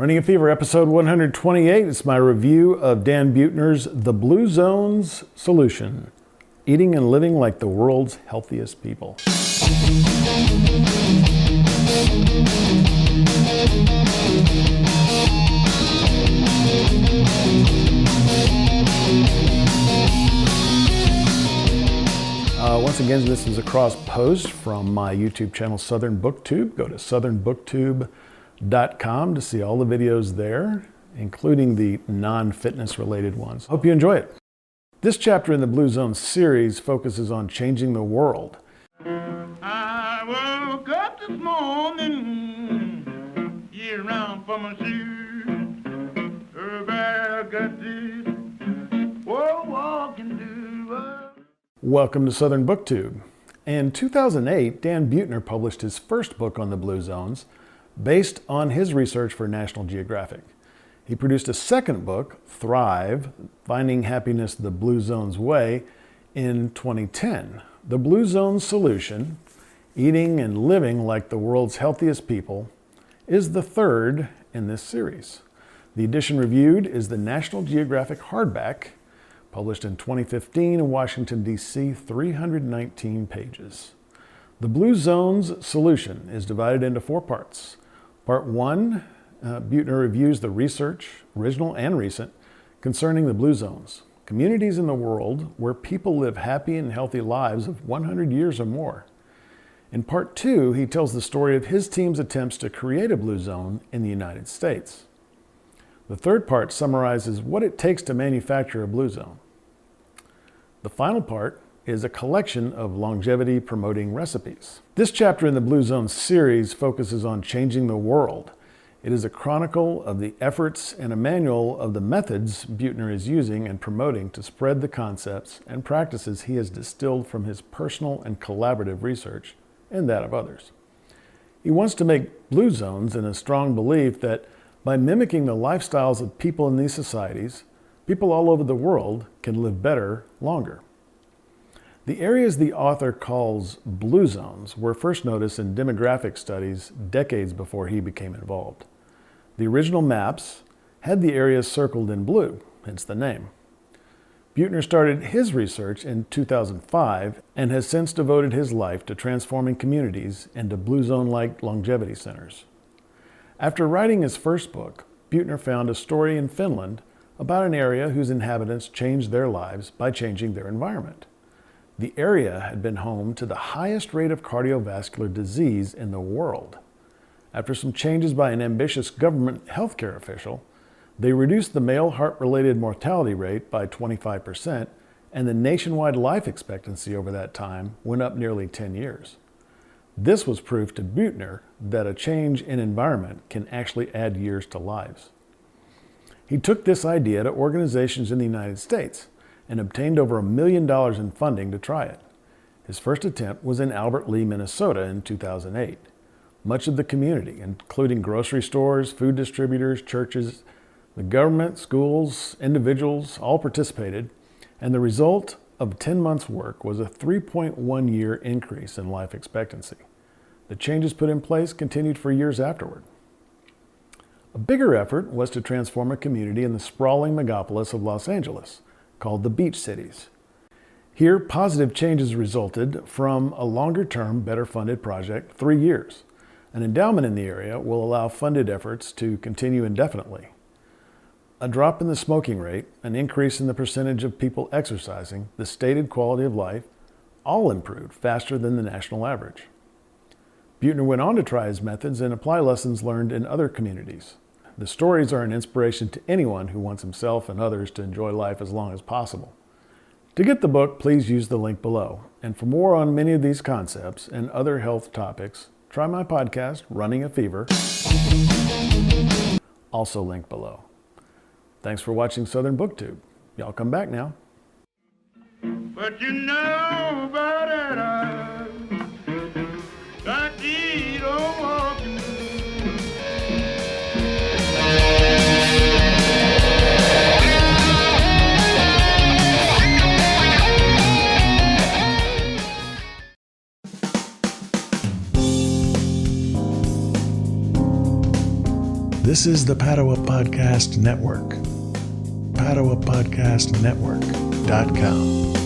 Running a Fever, episode 128. It's my review of Dan Buettner's The Blue Zones Solution, Eating and Living Like the World's Healthiest People. Once again, this is a cross post from my YouTube channel, Southern Booktube. Go to southernbooktube.com to see all the videos there, including the non-fitness related ones. Hope you enjoy it. This chapter in the Blue Zone series focuses on changing the world. I woke up this morning, year round for my shoes. Everybody got this, walking through. Welcome to Southern Booktube. In 2008, Dan Buettner published his first book on the Blue Zones based on his research for National Geographic. He produced a second book, Thrive, Finding Happiness the Blue Zones Way, in 2010. The Blue Zones Solution, Eating and Living Like the World's Healthiest People, is the third in this series. The edition reviewed is the National Geographic hardback, published in 2015 in Washington, D.C., 319 pages. The Blue Zones Solution is divided into 4 parts. Part 1, Buettner reviews the research, original and recent, concerning the Blue Zones, communities in the world where people live happy and healthy lives of 100 years or more. In Part 2, he tells the story of his team's attempts to create a Blue Zone in the United States. The third part summarizes what it takes to manufacture a Blue Zone. The final part is a collection of longevity-promoting recipes. This chapter in the Blue Zone series focuses on changing the world. It is a chronicle of the efforts and a manual of the methods Buettner is using and promoting to spread the concepts and practices he has distilled from his personal and collaborative research and that of others. He wants to make Blue Zones in a strong belief that by mimicking the lifestyles of people in these societies, people all over the world can live better, longer. The areas the author calls Blue Zones were first noticed in demographic studies decades before he became involved. The original maps had the areas circled in blue, hence the name. Buettner started his research in 2005 and has since devoted his life to transforming communities into Blue Zone-like longevity centers. After writing his first book, Buettner found a story in Finland about an area whose inhabitants changed their lives by changing their environment. The area had been home to the highest rate of cardiovascular disease in the world. After some changes by an ambitious government healthcare official, they reduced the male heart-related mortality rate by 25%, and the nationwide life expectancy over that time went up nearly 10 years. This was proof to Buettner that a change in environment can actually add years to lives. He took this idea to organizations in the United States and obtained over $1 million in funding to try it. His first attempt was in Albert Lea, Minnesota in 2008. Much of the community, including grocery stores, food distributors, churches, the government, schools, individuals, all participated, and the result of 10 months' work was a 3.1-year increase in life expectancy. The changes put in place continued for years afterward. A bigger effort was to transform a community in the sprawling megapolis of Los Angeles, called the Beach Cities. Here, positive changes resulted from a longer-term, better-funded project, 3 years. An endowment in the area will allow funded efforts to continue indefinitely. A drop in the smoking rate, an increase in the percentage of people exercising, the stated quality of life, all improved faster than the national average. Buettner went on to try his methods and apply lessons learned in other communities. The stories are an inspiration to anyone who wants himself and others to enjoy life as long as possible. To get the book, please use the link below. And for more on many of these concepts and other health topics, try my podcast, Running a Fever, also linked below. Thanks for watching Southern Booktube. Y'all come back now. But you know about it, I got to eat or walking. This is the Padua Podcast Network. PaduaPodcastNetwork.com.